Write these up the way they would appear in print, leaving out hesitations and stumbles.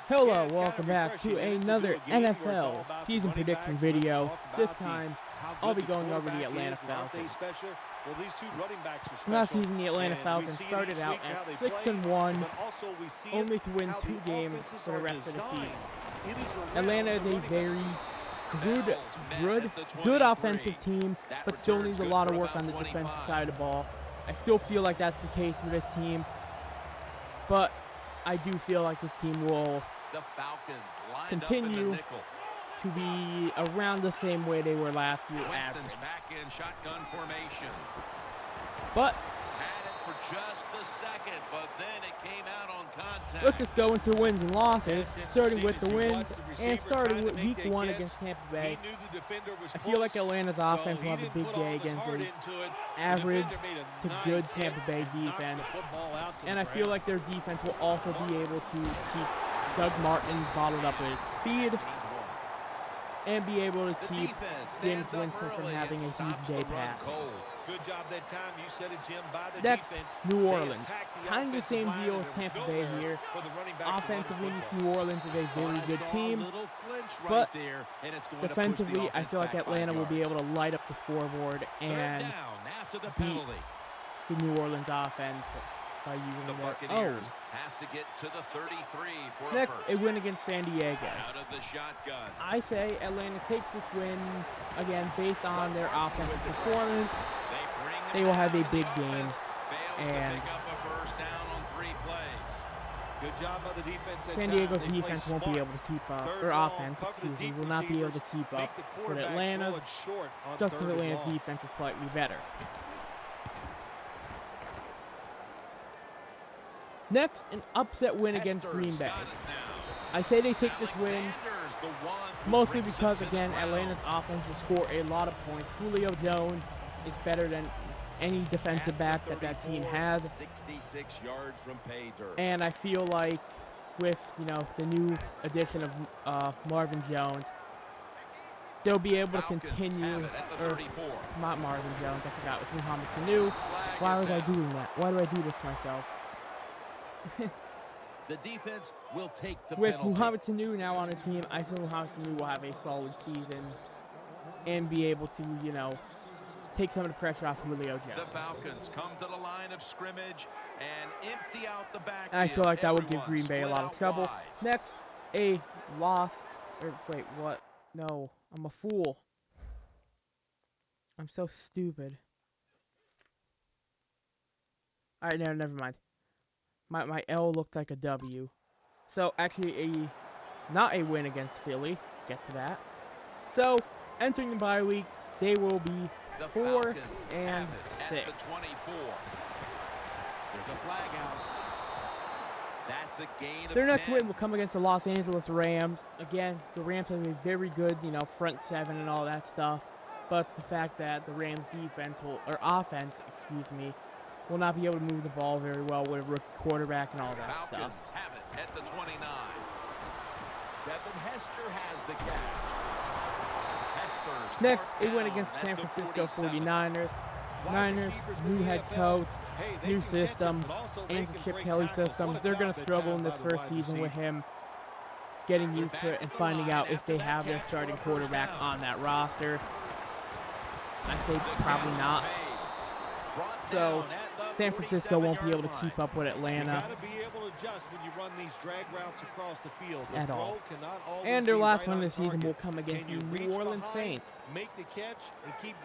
Hello, welcome back to another NFL season prediction video. This time, I'll be going over the Atlanta Falcons. Last season, the Atlanta Falcons started out at 6-1, only to win 2 games for the rest of the season. Atlanta is a very good offensive team, but still needs a lot of work on the defensive side of the ball. I still feel like that's the case for this team, but I do feel like this team will continue to be around the same way they were last year average. But let's just go into wins and losses, starting with the wins and starting with week 1 against Tampa Bay. I feel like Atlanta's offense will have a big day against an average to good Tampa Bay defense. And I feel like their defense will also be able to keep Doug Martin bottled up with speed and be able to keep James Winston from having a huge day pass. Good job that time. You said it, Jim. By the next, defense, New Orleans. Kind of the same deal as Tampa Bay here. Offensively, New Orleans is a very good team, but defensively, I feel like Atlanta will be able to light up the scoreboard and beat the New Orleans offense by using the Buccaneers have to get to the 33 for next, a win against San Diego. Out of the shotgun. I say Atlanta takes this win again based on their offensive performance. They will have a big game, and good job by the defense. San Diego's defense won't be able to keep up, or offense, excuse me, will not be able to keep up with Atlanta's, just because Atlanta's defense is slightly better. Next, an upset win against Green Bay. I say they take this win mostly because, again, Atlanta's offense will score a lot of points. Julio Jones is better than any defensive back that team has. 66 yards from pay dirt. And I feel like with, the new addition of Marvin Jones, they'll be able to continue, or not Marvin Jones, I forgot, it was Mohamed Sanu. Why was I doing that? Why do I do this to myself? The defense will take the with penalty. Mohamed Sanu now on the team, I feel Mohamed Sanu will have a solid season and be able to, take some of the pressure off Julio Jones. The Falcons come to the line of scrimmage and empty out the back. And I feel like that would give Green Bay a lot of trouble. Next, a loss. Wait, what? No, I'm a fool. I'm so stupid. All right, never mind. My L looked like a W. So, actually, not a win against Philly. Get to that. So, entering the bye week, they will be 4-6. There's a flag out. That's a gain of their next 10. win will come against the Los Angeles Rams. Again, the Rams have a very good, front seven and all that stuff. But it's the fact that the Rams offense, will not be able to move the ball very well with a rookie quarterback and all that Falcons stuff. Have it at the 29. Devin Hester has the catch. Next, a win against the San Francisco 49ers. Niners, new head coach, new system, and the Chip Kelly system. They're going to struggle in this first season with him getting used to it and finding out if they have their starting quarterback on that roster. I say probably not. So, San Francisco won't be able to keep up with Atlanta at all. And their last win of the season will come against the New Orleans Saints.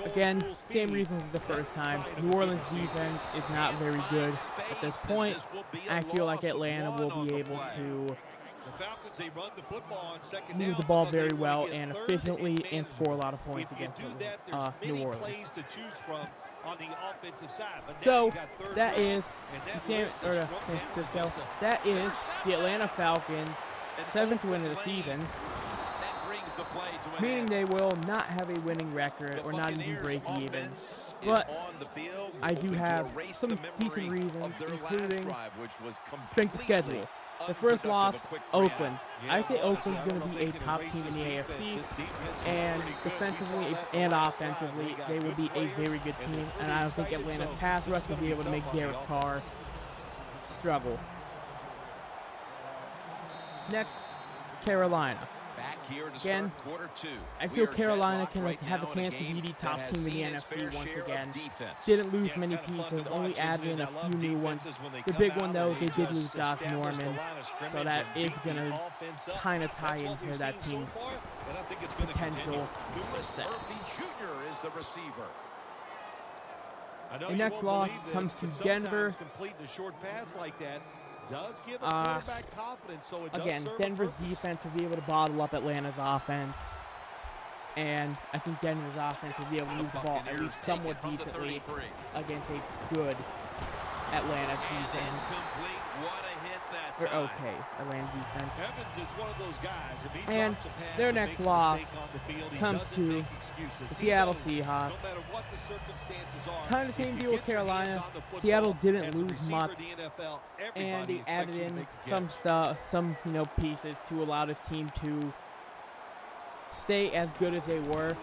Again, same reasons as the first time. New Orleans defense is not very good at this point. I feel like Atlanta will be able to move the ball very well and efficiently and score a lot of points against New Orleans. On the offensive side. So that is San Francisco. That is the Atlanta Falcons' 7th win of the season, meaning they will not have a winning record or not even break even. But I do have some decent reasons, including strength of schedule. The first loss, Oakland. I say Oakland's going to be a top team in the AFC, and defensively and offensively, they will be a very good team, and I don't think Atlanta's pass rush will be able to make Derek Carr struggle. Next, Carolina. Back here to Again, start quarter 2. I feel Carolina can have a chance to be the top team in the NFC once again. Didn't lose many pieces, only added in a few new ones. The big one, though, they did lose Josh Norman, so that is going to kind of tie into that team's potential success. The next loss comes to Denver. Again, Denver's defense will be able to bottle up Atlanta's offense. And I think Denver's offense will be able to move the ball at least somewhat decently against a good Atlanta defense. Or okay, Atlanta defense. And their next loss comes to the Seattle Seahawks. Kind of the same deal with Carolina. Seattle didn't lose much, and they added in some stuff, some pieces to allow this team to stay as good as they were.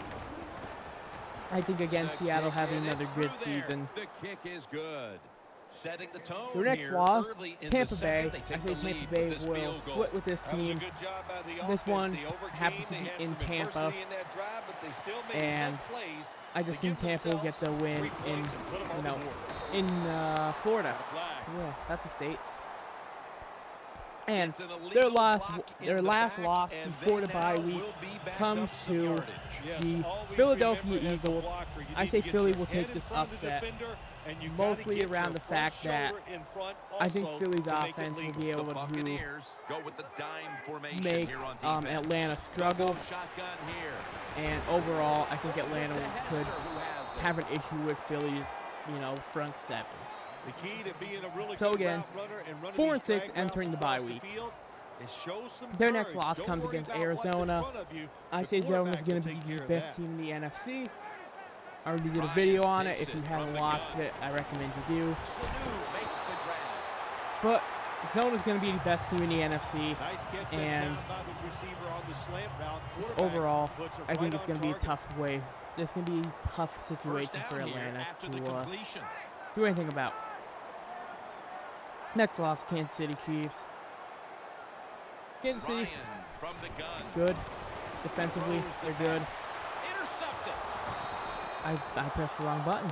I think again Seattle having another good season. The kick is good. Setting the tone. Their next loss, Tampa Bay. I say Tampa Bay will split with this team. This one happens to be in Tampa, and I just think Tampa will get the win in Florida. Yeah, that's a state. And their last loss before the bye week comes to the Philadelphia Eagles. I say Philly will take this upset, mostly around the fact that I think Philly's offense will be able to make Atlanta struggle. And overall, I think Atlanta could have an issue with Philly's, front seven. So again, 4-6 entering the bye week. Their next loss comes against Arizona. I say Arizona's going to be the best team in the NFC. I already did a video on it. If you haven't watched it, I recommend you do. But Arizona's going to be the best team in the NFC. And overall, I think it's going to be a tough way. It's going to be a tough situation for Atlanta to do anything about. Next loss, Kansas City Chiefs. Kansas City, good. Defensively, they're good. I pressed the wrong button.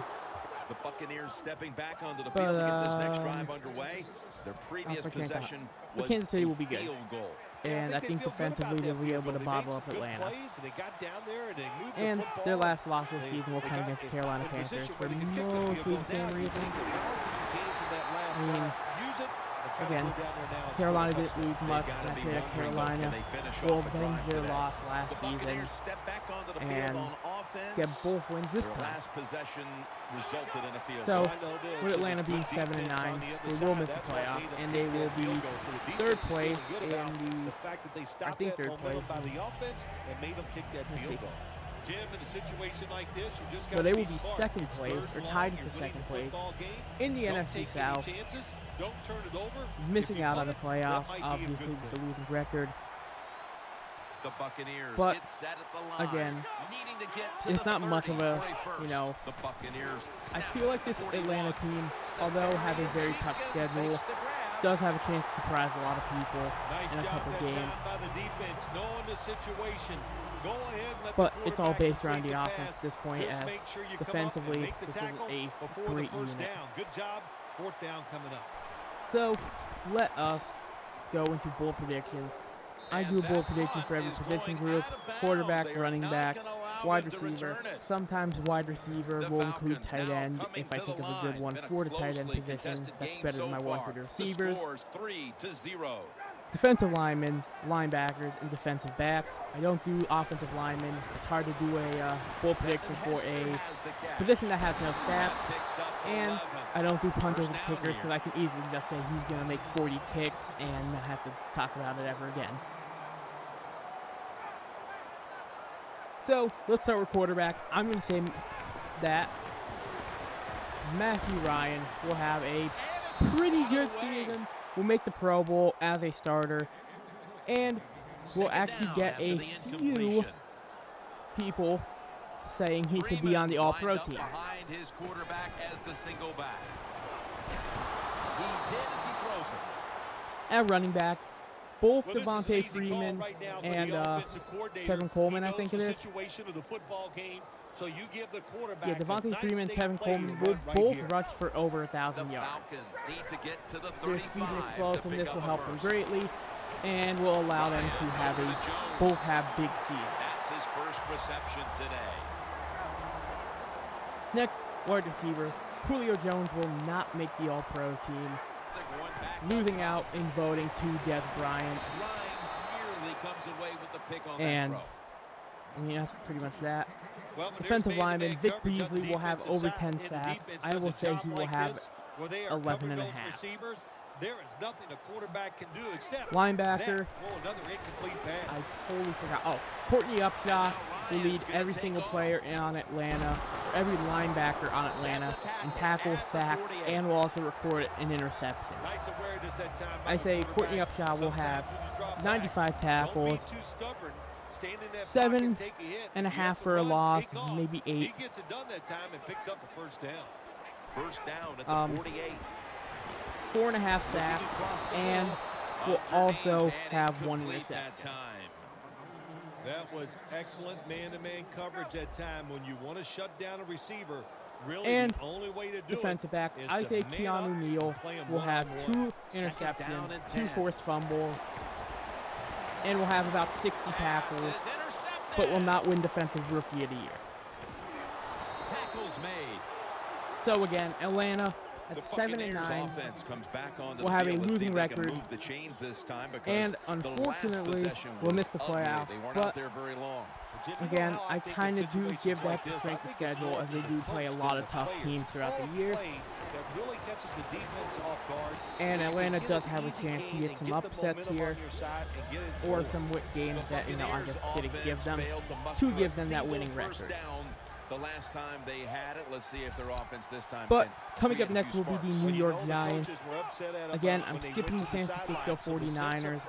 The Buccaneers stepping back onto the field to get this next drive underway. Their previous possession was Kansas City will be good. field goal. And I think defensively they'll be able to bottle up Atlanta. And their last loss of the season will come against Carolina Panthers for mostly the same reason. I mean, again, Carolina didn't lose much, and I say that Carolina will avenge their loss last season and get both wins this time. So, with Atlanta being 7-9, they will miss the playoff, and they will be third place in the, I think third place. So they will be second place, or tied for second place, in the NFC South, missing out on the playoffs, obviously with the losing record. But, again, it's not much of a, I feel like this Atlanta team, although has a very tough schedule, does have a chance to surprise a lot of people in a couple games. But it's all based around the offense at this point, as defensively, this is a great unit. So, let us go into bold predictions. I do a bold prediction for every position group: quarterback, running back, wide receiver. Sometimes wide receiver will include tight end if I think of a good one for the tight end position. That's better than my one for the receivers. Defensive linemen, linebackers, and defensive backs. I don't do offensive linemen. It's hard to do a bold prediction for a position that has no stats. And I don't do punters and kickers because I can easily just say he's going to make 40 kicks and not have to talk about it ever again. So, let's start with quarterback. I'm going to say that Matthew Ryan will have a pretty good season. Will make the Pro Bowl as a starter, and will actually get a few people saying he should be on the All-Pro team. Behind his quarterback as the single back. He's hit as he throws it. At running back, both Devontae Freeman and Tevin Coleman, I think it is. Yeah, Devontae Freeman and Tevin Coleman will both rush for over 1,000 yards. Their speed and explosiveness will help them greatly and will allow them to both have big seals. That's his first reception today. Next, wide receiver, Julio Jones will not make the All-Pro team, losing out in voting to Des Bryant. And I mean, that's pretty much that. Defensive lineman Vic Beasley will have over 10 sacks. I will say he will have 11 and a half. There is nothing a quarterback can do except linebacker. Another incomplete pass. I totally forgot. Oh, Courtney Upshaw will lead every single player on Atlanta, or every linebacker on Atlanta, in tackles, sacks, and will also record an interception. I say Courtney Upshaw will have 95 tackles, 7.5 for a loss, maybe 8. He gets it done that time and picks up a first down. First down at the 48. 4.5 sacks, and will also have 1 reception. That was excellent man-to-man coverage that time. When you want to shut down a receiver, really and the only way to do defensive back, I say Keanu Neal will have 2 interceptions, 2 forced fumbles, and will have about 60 tackles, but will not win Defensive Rookie of the Year. Tackles made. So again, Atlanta at 7-9 will have a losing record, and unfortunately will miss the playoffs. But again, I kind of do give that to strength of schedule, as they do play a lot of tough teams throughout the year. And Atlanta does have a chance to get some upsets here, or some games that I just didn't give them to give them that winning record. The last time they had it, let's see if their offense this time. But coming up next will be the New York Giants. Again, I'm skipping the San Francisco 49ers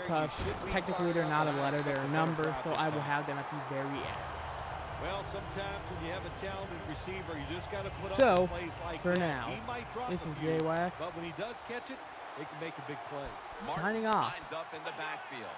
because technically they're not a letter, they're a number, so I will have them at the very end. Well, sometimes when you have a talented receiver, you just got to put so, up plays like for that. now, He might drop this a is few, J-Wax. but when he does catch it, he can make a big play. Signing off. Lines up in the backfield.